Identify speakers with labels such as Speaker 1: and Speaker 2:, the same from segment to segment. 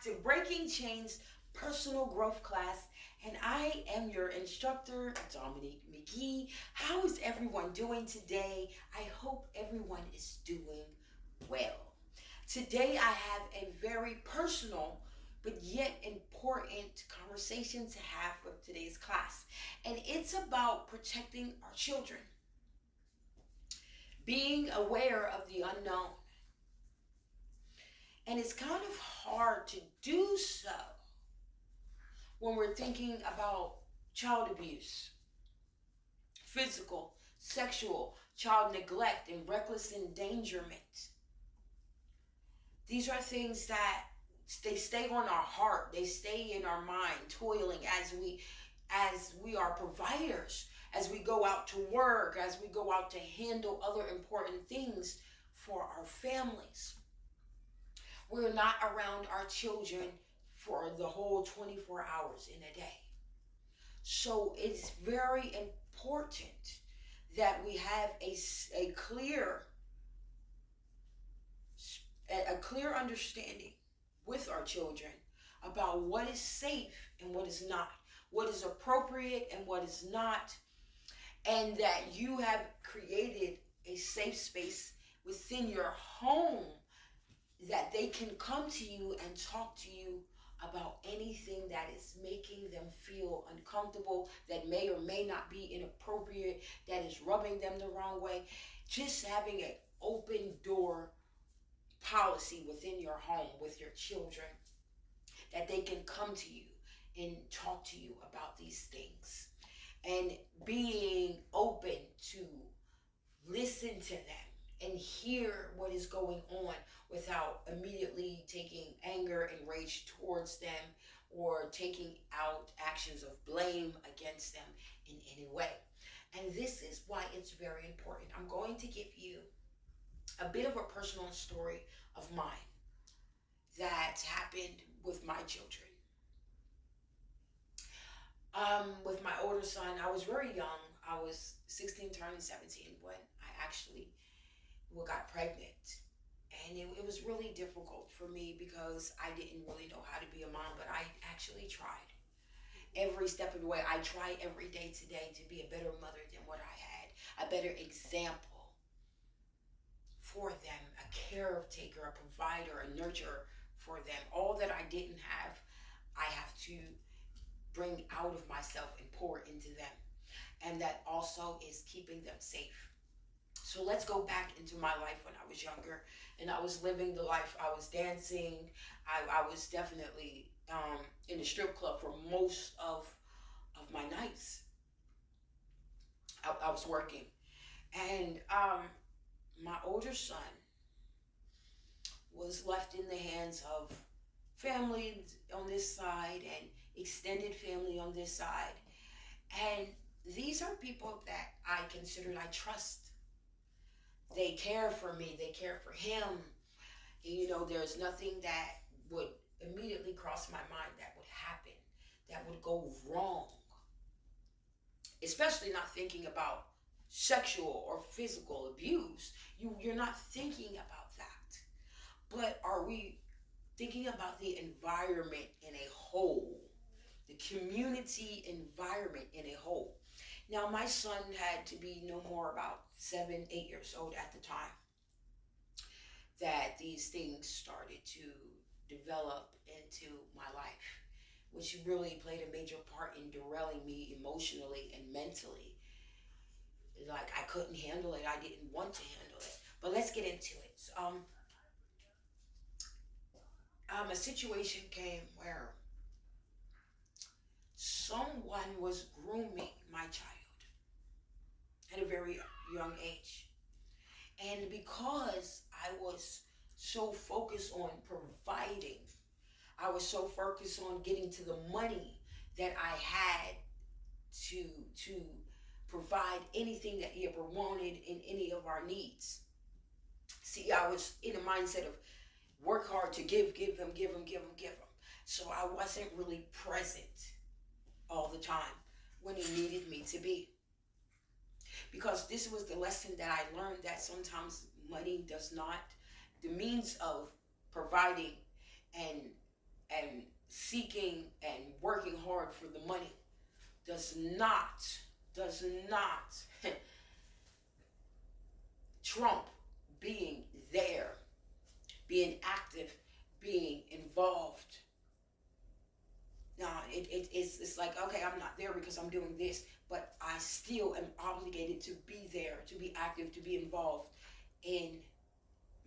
Speaker 1: back to Breaking Personal Growth class, and I am your instructor, Dominique McGee. How is everyone doing today? I hope everyone is doing well. Today I have a very personal but yet important conversation to have with today's class, and it's about protecting our children, being aware of the unknown. And it's kind of hard to do so when we're thinking about child abuse, physical, sexual, child neglect, and reckless endangerment. These are things that they stay on our heart. They stay in our mind, toiling as we are providers, as we go out to work, as we go out to handle other important things for our families. We're not around our children for the whole 24 hours in a day. So it's very important that we have a clear understanding with our children about what is safe and what is not, what is appropriate and what is not, and that you have created a safe space within your home that they can come to you and talk to you about anything that is making them feel uncomfortable, that may or may not be inappropriate, that is rubbing them the wrong way. Just having an open door policy within your home with your children, that they can come to you and talk to you about these things, and being open to listen to them and hear what is going on without immediately taking anger and rage towards them or taking out actions of blame against them in any way. And this is why it's very important. I'm going to give you a bit of a personal story of mine that happened with my children. With my older son, I was very young. I was 16 turning 17 when I actually got pregnant. And it was really difficult for me because I didn't really know how to be a mom, but I actually tried. Every step of the way, I try every day today to be a better mother than what I had, a better example for them, a caretaker, a provider, a nurturer for them. All that I didn't have, I have to bring out of myself and pour into them. And that also is keeping them safe. So let's go back into my life when I was younger and I was living the life. I was dancing. I was definitely in the strip club for most of my nights. I was working. And my older son was left in the hands of family on this side and extended family on this side. And these are people that I considered I trust. They care for me. They care for him. And, there's nothing that would immediately cross my mind that would happen, that would go wrong. Especially not thinking about sexual or physical abuse. You're not thinking about that. But are we thinking about the environment in a whole? The community environment in a whole. Now, my son had to be no more about 7, 8 years old at the time that these things started to develop into my life, which really played a major part in derailing me emotionally and mentally. Like, I couldn't handle it. I didn't want to handle it. But let's get into it. A situation came where someone was grooming my child at a very young age. And because I was so focused on providing, I was so focused on getting to the money that I had to provide anything that he ever wanted in any of our needs. See, I was in a mindset of work hard to give him. So I wasn't really present all the time when he needed me to be. Because this was the lesson that I learned, that sometimes money does not, the means of providing and and seeking and working hard for the money does not trump being there, being active, being involved. No, it's like, okay, I'm not there because I'm doing this, but I still am obligated to be there, to be active, to be involved in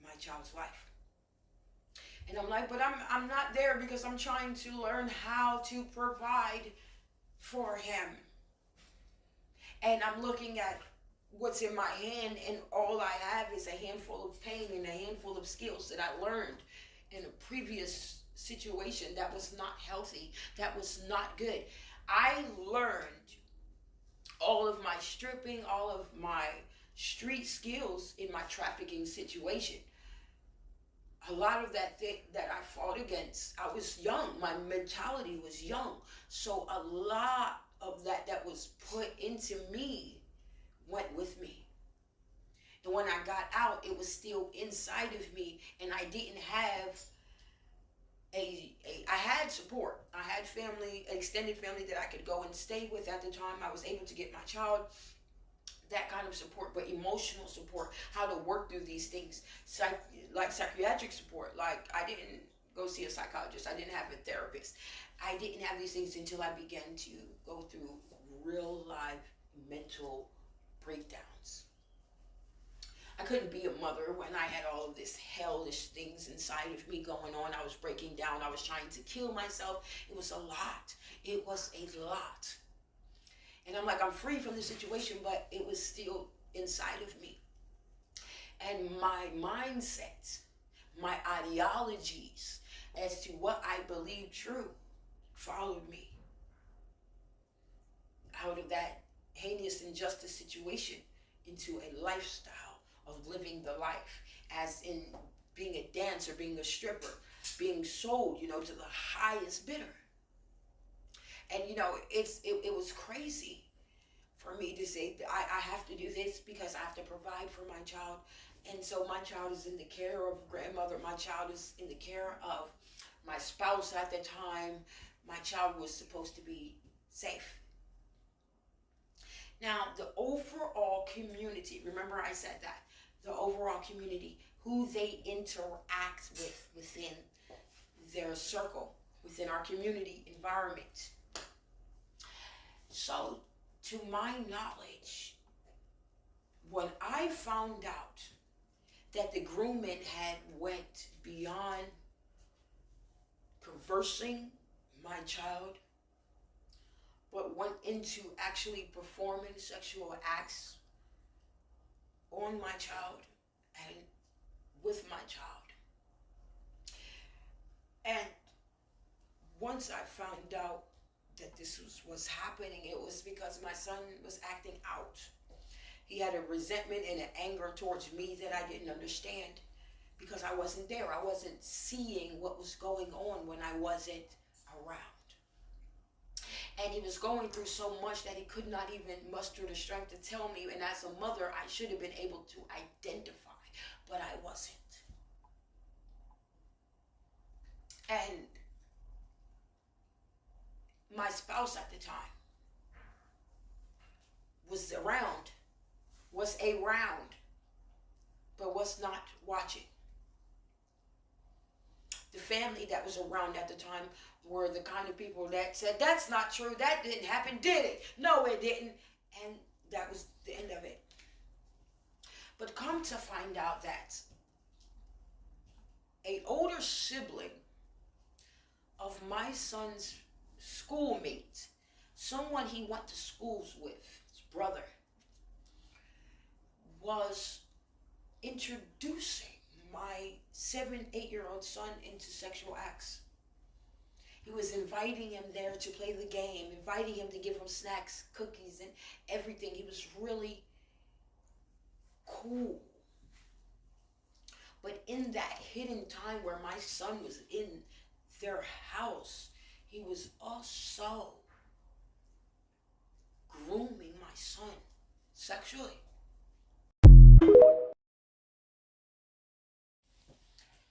Speaker 1: my child's life. And I'm like, but I'm not there because I'm trying to learn how to provide for him. And I'm looking at what's in my hand, and all I have is a handful of pain and a handful of skills that I learned in a previous situation that was not healthy, that was not good. I learned all of my stripping, all of my street skills in my trafficking situation. A lot of that thing that I fought against, I was young, my mentality was young, so a lot of that was put into me went with me. And when I got out, it was still inside of me, and I didn't have I had support. I had family, extended family that I could go and stay with at the time. I was able to get my child that kind of support, but emotional support, how to work through these things, like psychiatric support. Like, I didn't go see a psychologist. I didn't have a therapist. I didn't have these things until I began to go through real life mental breakdowns. I couldn't be a mother when I had all of this hellish things inside of me going on. I was breaking down. I was trying to kill myself. It was a lot. It was a lot. And I'm like, I'm free from the situation, but it was still inside of me. And my mindset, my ideologies as to what I believed true followed me out of that heinous injustice situation into a lifestyle of living the life, as in being a dancer, being a stripper, being sold, to the highest bidder. And it was crazy for me to say that I have to do this because I have to provide for my child. And so my child is in the care of grandmother. My child is in the care of my spouse at the time. My child was supposed to be safe. Now, the overall community, remember I said that, the overall community, who they interact with within their circle, within our community environment. So, to my knowledge, when I found out that the grooming had went beyond conversing my child, but went into actually performing sexual acts on my child and with my child. And once I found out that this was happening, it was because my son was acting out. He had a resentment and an anger towards me that I didn't understand because I wasn't there. I wasn't seeing what was going on when I wasn't around. And he was going through so much that he could not even muster the strength to tell me. And as a mother, I should have been able to identify, but I wasn't. And my spouse at the time was around, but was not watching. The family that was around at the time were the kind of people that said, that's not true, that didn't happen, did it? No, it didn't. And that was the end of it. But come to find out that an older sibling of my son's schoolmate, someone he went to schools with, his brother, was introducing my 7-8-year-old son into sexual acts. He was inviting him there to play the game, inviting him to give him snacks, cookies, and everything. He was really cool. But in that hidden time where my son was in their house, he was also grooming my son sexually.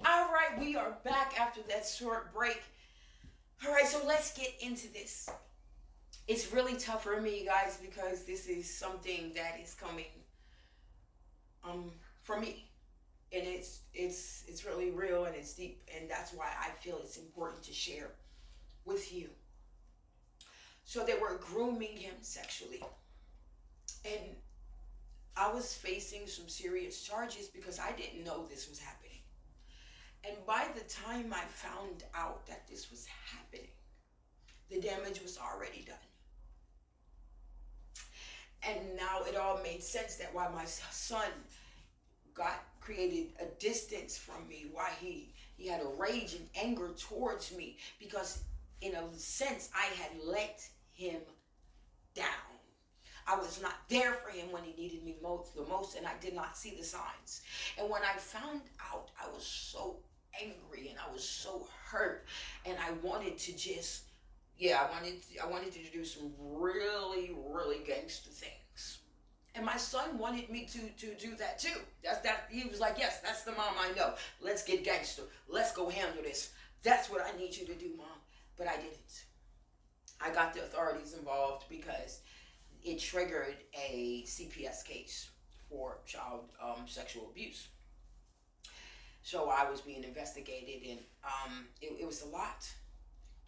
Speaker 1: All right, we are back after that short break. All right, so let's get into this. It's really tough for me, guys, because this is something that is coming from me. And it's really real and it's deep, and that's why I feel it's important to share with you. So they were grooming him sexually. And I was facing some serious charges because I didn't know this was happening. And by the time I found out that this was happening, the damage was already done. And now it all made sense that why my son created a distance from me, why he had a rage and anger towards me, because in a sense I had let him down. I was not there for him when he needed me the most, and I did not see the signs. And when I found out, I was so angry and I was so hurt, and I wanted to just, I wanted to do some really, really gangster things. And my son wanted me to do that too. He was like, yes, that's the mom I know. Let's get gangster. Let's go handle this. That's what I need you to do, Mom. But I didn't. I got the authorities involved because it triggered a CPS case for child sexual abuse. So I was being investigated, and it was a lot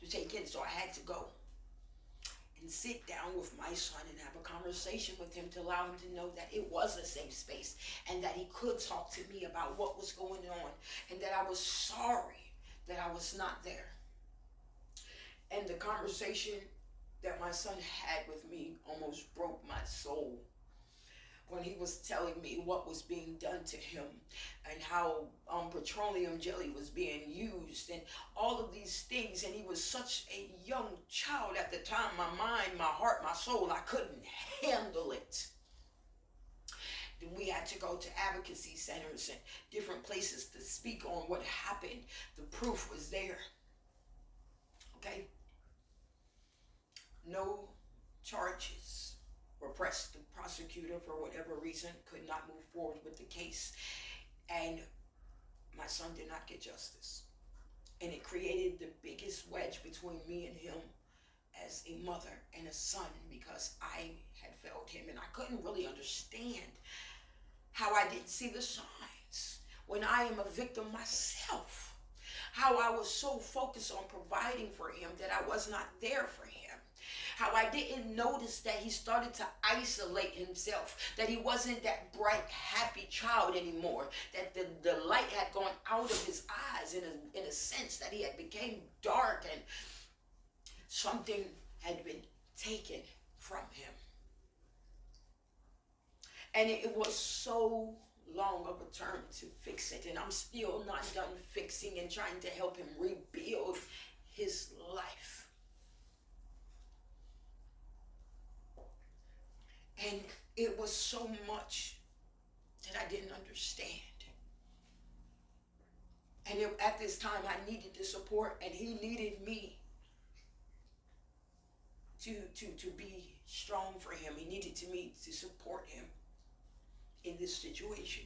Speaker 1: to take in. So I had to go and sit down with my son and have a conversation with him to allow him to know that it was a safe space and that he could talk to me about what was going on, and that I was sorry that I was not there. And the conversation that my son had with me almost broke my soul when he was telling me what was being done to him and how petroleum jelly was being used and all of these things. And he was such a young child at the time. My mind, my heart, my soul, I couldn't handle it. Then we had to go to advocacy centers and different places to speak on what happened. The proof was there. Okay? No charges were pressed. The prosecutor, for whatever reason, could not move forward with the case. And my son did not get justice. And it created the biggest wedge between me and him as a mother and a son, because I had failed him and I couldn't really understand how I didn't see the signs when I am a victim myself. How I was so focused on providing for him that I was not there for him. How I didn't notice that he started to isolate himself, that he wasn't that bright, happy child anymore, that the light had gone out of his eyes in a sense, that he had become dark and something had been taken from him. And it was so long of a term to fix it, and I'm still not done fixing and trying to help him rebuild his life. And it was so much that I didn't understand. And at this time, I needed the support, and he needed me to be strong for him. He needed me to support him in this situation.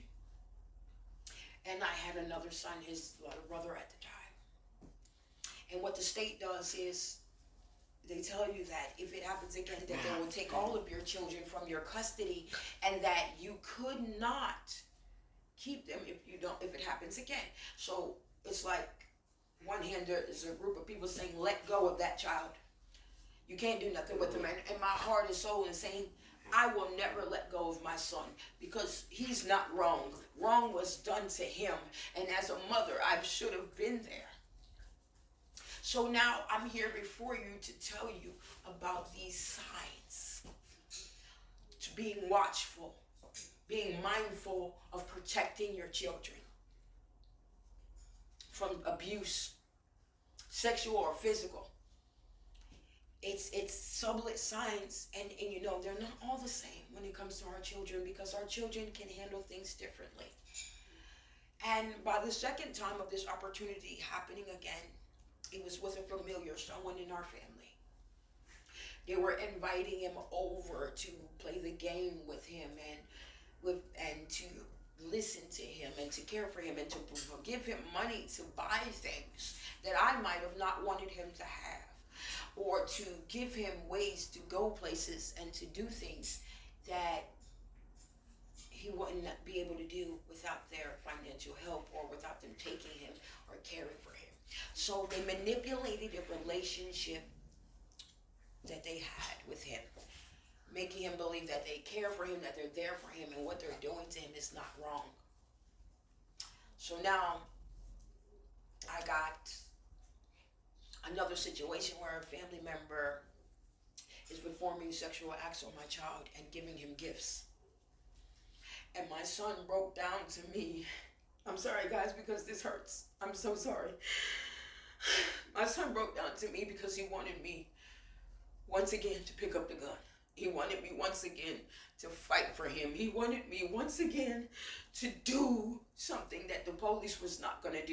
Speaker 1: And I had another son, his little brother at the time. And what the state does is, they tell you that if it happens again, that they will take all of your children from your custody, and that you could not keep them if it happens again. So it's like, one hand, there is a group of people saying, let go of that child. You can't do nothing with him. And my heart and soul is saying, I will never let go of my son, because he's not wrong. Wrong was done to him. And as a mother, I should have been there. So now I'm here before you to tell you about these signs. To being watchful, being mindful of protecting your children from abuse, sexual or physical. It's sublet signs, and you know, they're not all the same when it comes to our children, because our children can handle things differently. And by the second time of this opportunity happening again, it was with a familiar, someone in our family. They were inviting him over to play the game with him and to listen to him and to care for him and to give him money to buy things that I might have not wanted him to have, or to give him ways to go places and to do things that he wouldn't be able to do without their financial help or without them taking him or caring for him. So they manipulated a relationship that they had with him, making him believe that they care for him, that they're there for him, and what they're doing to him is not wrong. So now I got another situation where a family member is performing sexual acts on my child and giving him gifts. And my son broke down to me. I'm sorry, guys, because this hurts. I'm so sorry. My son broke down to me because he wanted me once again to pick up the gun. He wanted me once again to fight for him. He wanted me once again to do something that the police was not going to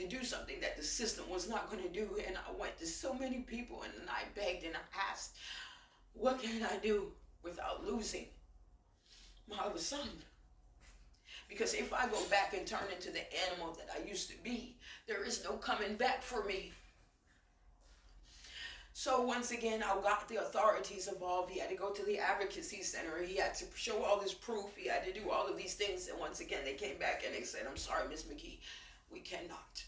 Speaker 1: do something that the system was not going to do. And I went to so many people and I begged and I asked, what can I do without losing my other son? Because if I go back and turn into the animal that I used to be, there is no coming back for me. So once again, I got the authorities involved. He had to go to the advocacy center. He had to show all this proof. He had to do all of these things. And once again, they came back and they said, I'm sorry, Miss McGee, we cannot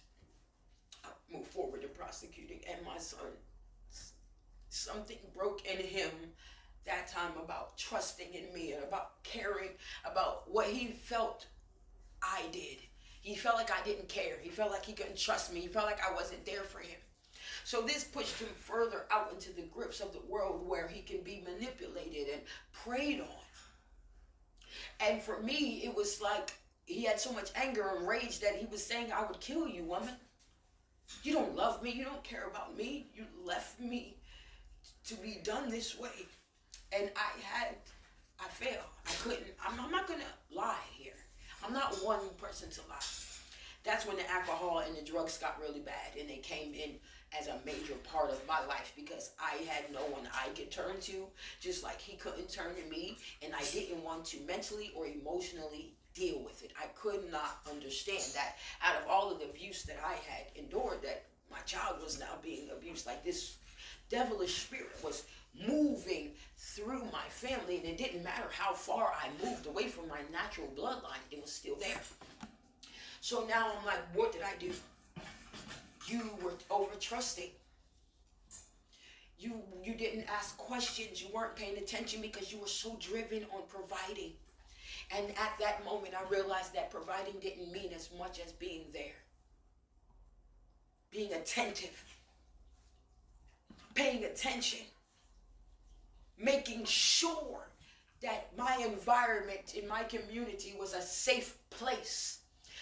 Speaker 1: move forward in prosecuting. And my son, something broke in him that time about trusting in me and about caring about what he felt I did. He felt like I didn't care. He felt like he couldn't trust me. He felt like I wasn't there for him. So this pushed him further out into the grips of the world where he can be manipulated and preyed on. And for me, it was like he had so much anger and rage that he was saying, I would kill you, woman. You don't love me. You don't care about me. You left me to be done this way. And I failed. I couldn't. I'm not going to lie here. I'm not one person to lie. That's when the alcohol and the drugs got really bad, and they came in as a major part of my life because I had no one I could turn to, just like he couldn't turn to me, and I didn't want to mentally or emotionally deal with it. I could not understand that out of all of the abuse that I had endured, that my child was now being abused. Like this devilish spirit was moving through my family, and it didn't matter how far I moved away from my natural bloodline, it was still there. So now I'm like, what did I do? You were over trusting. You didn't ask questions. You weren't paying attention because you were so driven on providing. And at that moment, I realized that providing didn't mean as much as being there. Being attentive. Paying attention. Making sure that my environment in my community was a safe place.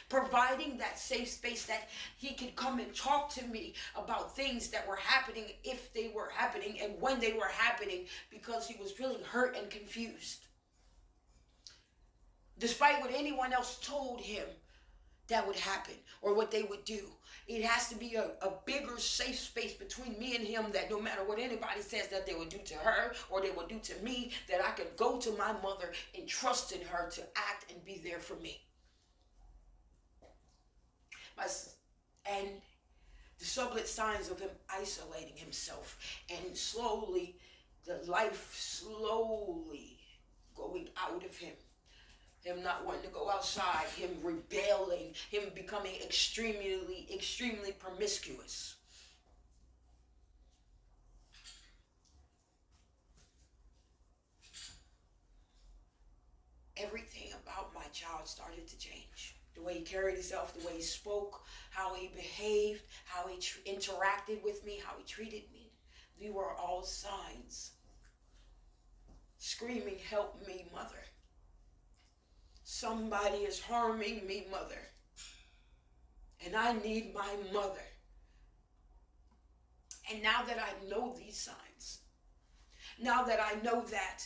Speaker 1: Providing that safe space that he could come and talk to me about things that were happening, if they were happening, and when they were happening, because he was feeling hurt and confused. Despite what anyone else told him that would happen or what they would do, it has to be a bigger safe space between me and him, that no matter what anybody says that they would do to her or they would do to me, that I could go to my mother and trust in her to act and be there for me. And the sublet signs of him isolating himself, and slowly, the life slowly going out of him. Him not wanting to go outside, him rebelling, him becoming extremely promiscuous. Everything about my child started to change. The way he carried himself, the way he spoke, how he behaved, how he interacted with me, how he treated me. These were all signs. Screaming, help me, mother. Somebody is harming me, mother. And I need my mother. And now that I know these signs, now that I know that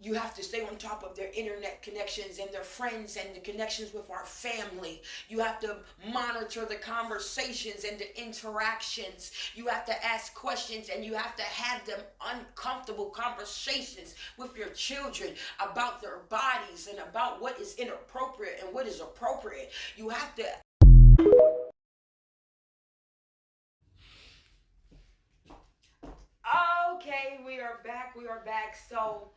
Speaker 1: You have to stay on top of their internet connections and their friends and the connections with our family. You have to monitor the conversations and the interactions. You have to ask questions, and you have to have them uncomfortable conversations with your children about their bodies and about what is inappropriate and what is appropriate. You have to. Okay, we are back. We are back. So,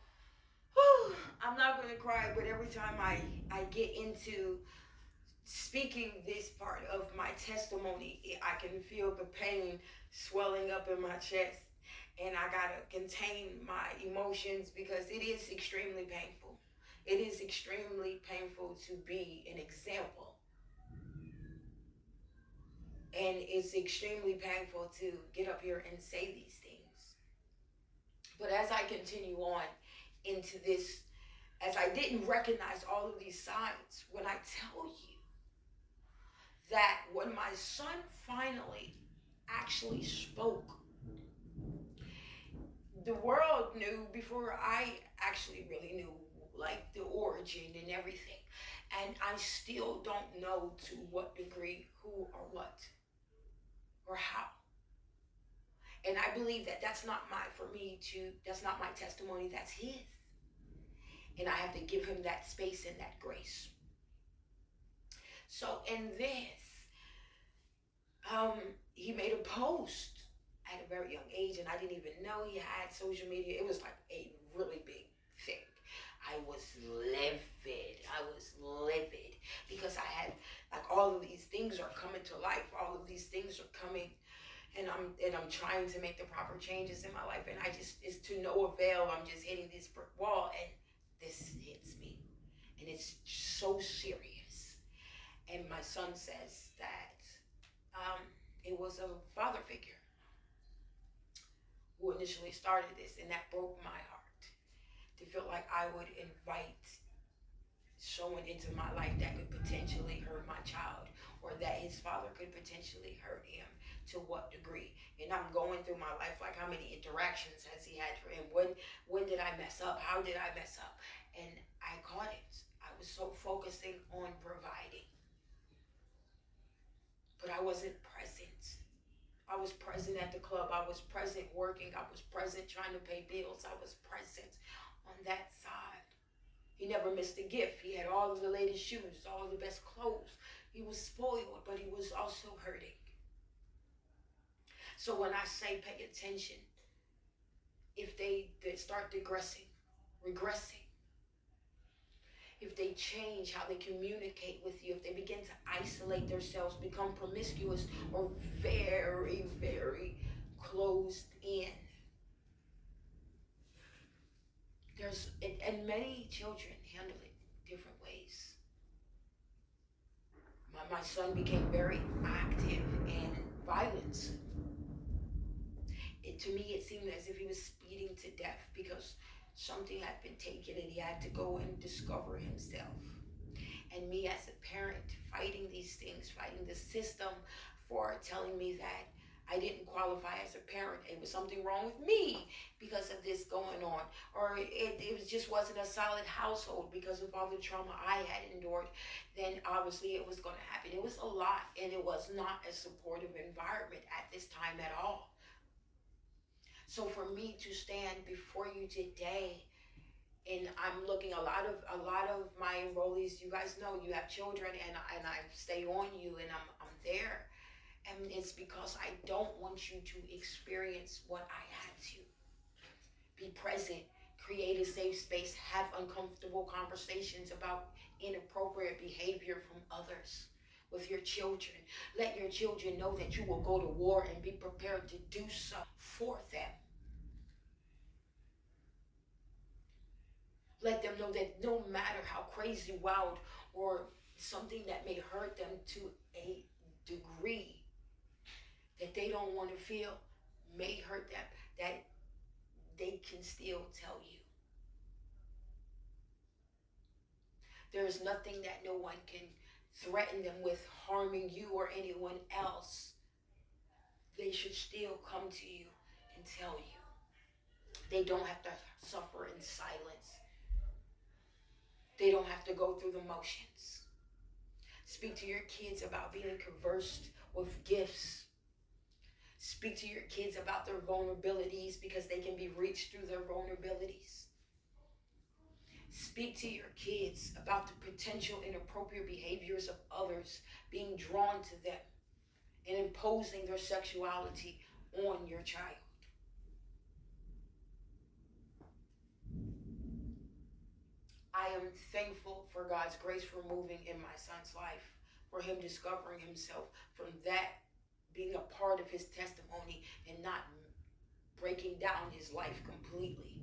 Speaker 1: I'm not going to cry, but every time I get into speaking this part of my testimony, I can feel the pain swelling up in my chest. And I got to contain my emotions because it is extremely painful. It is extremely painful to be an example. And it's extremely painful to get up here and say these things. But as I continue on into this, as I didn't recognize all of these signs, when I tell you that when my son finally actually spoke, the world knew before I actually really knew, like, the origin and everything. And I still don't know to what degree, who or what or how. And I believe that that's not that's not my testimony, that's his. And I have to give him that space and that grace. So in this, he made a post at a very young age, and I didn't even know he had social media. It was like a really big thing. I was livid. Because I had, like, all of these things are coming to life. All of these things are coming, and I'm trying to make the proper changes in my life, and it's to no avail. I'm just hitting this brick wall, and this hits me, and it's so serious. And my son says that it was a father figure who initially started this, and that broke my heart to feel like I would invite someone into my life that could potentially hurt my child, or that his father could potentially hurt him. To what degree? And I'm going through my life, like, how many interactions has he had for him? When did I mess up? How did I mess up? And I caught it. I was so focusing on providing, but I wasn't present. I was present at the club. I was present working. I was present trying to pay bills. I was present on that side. He never missed a gift. He had all of the latest shoes, all of the best clothes. He was spoiled, but he was also hurting. So when I say pay attention, if they start regressing, if they change how they communicate with you, if they begin to isolate themselves, become promiscuous, or very, very closed in, and many children handle it different ways. My son became very active in violence. To me, it seemed as if he was speeding to death because something had been taken and he had to go and discover himself. And me as a parent fighting these things, fighting the system for telling me that I didn't qualify as a parent. It was something wrong with me because of this going on. Or it just wasn't a solid household because of all the trauma I had endured. Then obviously it was going to happen. It was a lot, and it was not a supportive environment at this time at all. So for me to stand before you today, and I'm looking a lot of my enrollees, you guys know you have children, and I stay on you, and I'm there. And it's because I don't want you to experience what I had to. Be present, create a safe space, have uncomfortable conversations about inappropriate behavior from others with your children. Let your children know that you will go to war and be prepared to do so for them. Let them know that no matter how crazy, wild, or something that may hurt them to a degree that they don't want to feel may hurt them, that they can still tell you. There is nothing that no one can threaten them with harming you or anyone else. They should still come to you and tell you. They don't have to suffer in silence. They don't have to go through the motions. Speak to your kids about being conversed with gifts. Speak to your kids about their vulnerabilities because they can be reached through their vulnerabilities. Speak to your kids about the potential inappropriate behaviors of others being drawn to them and imposing their sexuality on your child. I am thankful for God's grace for moving in my son's life, for him discovering himself, from that being a part of his testimony and not breaking down his life completely.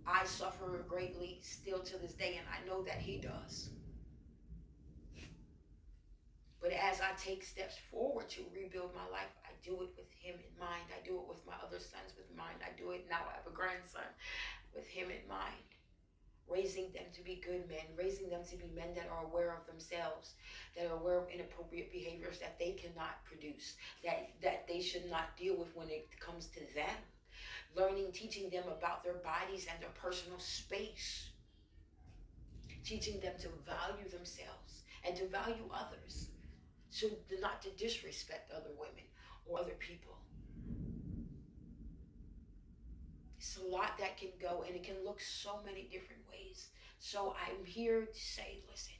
Speaker 1: I suffer greatly still to this day, and I know that he does. But as I take steps forward to rebuild my life, I do it with him in mind. I do it with my other sons with mind. I do it now. I have a grandson with him in mind. Raising them to be good men, raising them to be men that are aware of themselves, that are aware of inappropriate behaviors that they cannot produce, that they should not deal with when it comes to them. Learning, teaching them about their bodies and their personal space. Teaching them to value themselves and to value others. So not to disrespect other women or other people. It's a lot that can go, and it can look so many different ways. So I'm here to say, listen,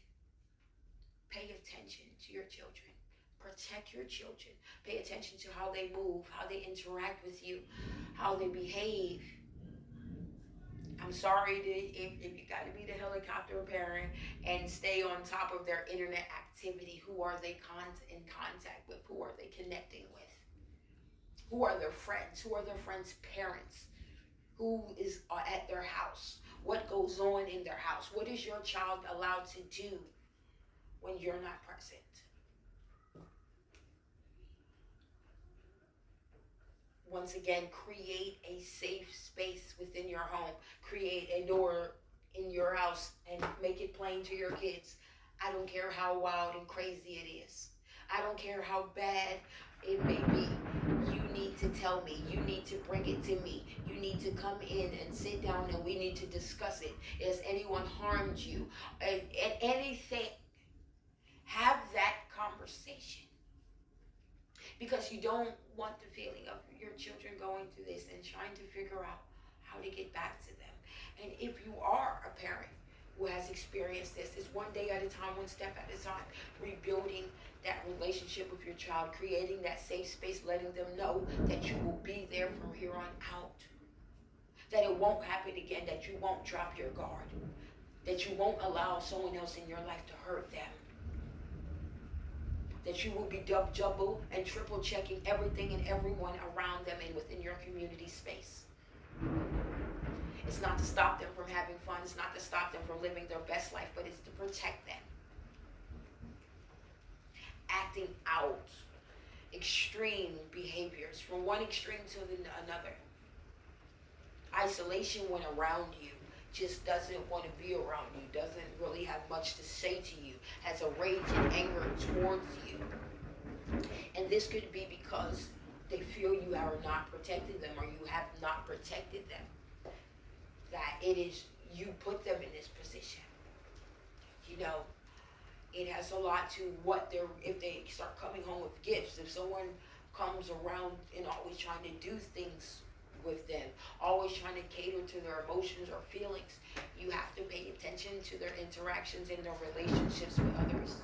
Speaker 1: pay attention to your children. Protect your children. Pay attention to how they move, how they interact with you, how they behave. I'm sorry if you got to be the helicopter parent and stay on top of their internet activity. Who are they in contact with? Who are they connecting with? Who are their friends? Who are their friends' parents? Who is at their house? What goes on in their house? What is your child allowed to do when you're not present? Once again, create a safe space within your home. Create a door in your house and make it plain to your kids. I don't care how wild and crazy it is. I don't care how bad it may be. You need to tell me. You need to bring it to me. You need to come in and sit down and we need to discuss it. Has anyone harmed you? Anything. Have that conversation. Because you don't want the feeling of your children going through this and trying to figure out how to get back to them. And if you are a parent who has experienced this, it's one day at a time, one step at a time, rebuilding that relationship with your child, creating that safe space, letting them know that you will be there from here on out. That it won't happen again, that you won't drop your guard, that you won't allow someone else in your life to hurt them. That you will be double and triple checking everything and everyone around them and within your community space. It's not to stop them from having fun. It's not to stop them from living their best life, but it's to protect them. Acting out extreme behaviors from one extreme to another. Isolation when around you. Just doesn't want to be around you, doesn't really have much to say to you, has a rage and anger towards you. And this could be because they feel you are not protecting them or you have not protected them. That it is, you put them in this position. You know, it has a lot to what they're, if they start coming home with gifts, if someone comes around and always trying to do things with them, always trying to cater to their emotions or feelings, you have to pay attention to their interactions and their relationships with others.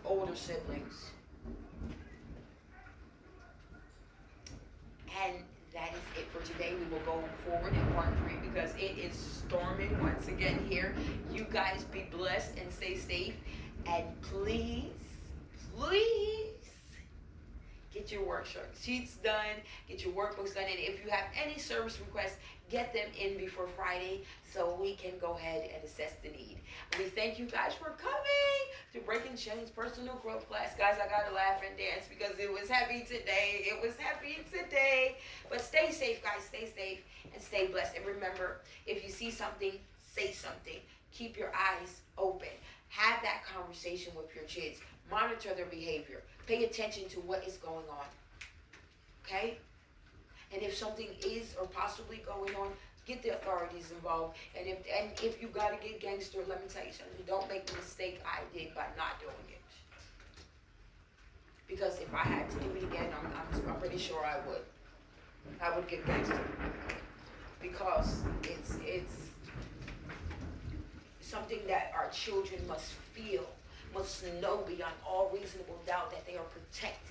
Speaker 1: Older siblings. And that is it for today. We will go forward in part 3 because it is storming once again here. You guys be blessed and stay safe. And please, get your worksheets done, get your workbooks done, and if you have any service requests, get them in before Friday so we can go ahead and assess the need. We thank you guys for coming to Breaking Khainzpersonal growth class. Guys, I gotta laugh and dance because it was heavy today. But stay safe, guys. Stay safe and stay blessed. And remember, if you see something, say something. Keep your eyes open. Have that conversation with your kids. Monitor their behavior. Pay attention to what is going on. Okay? And if something is or possibly going on, Get the authorities involved. And if you got to get gangster, let me tell you something. Don't make the mistake I did by not doing it. Because if I had to do it again, I'm pretty sure I would. I would get gangster. Because it's something that our children must feel, must know beyond all reasonable doubt that they are protected.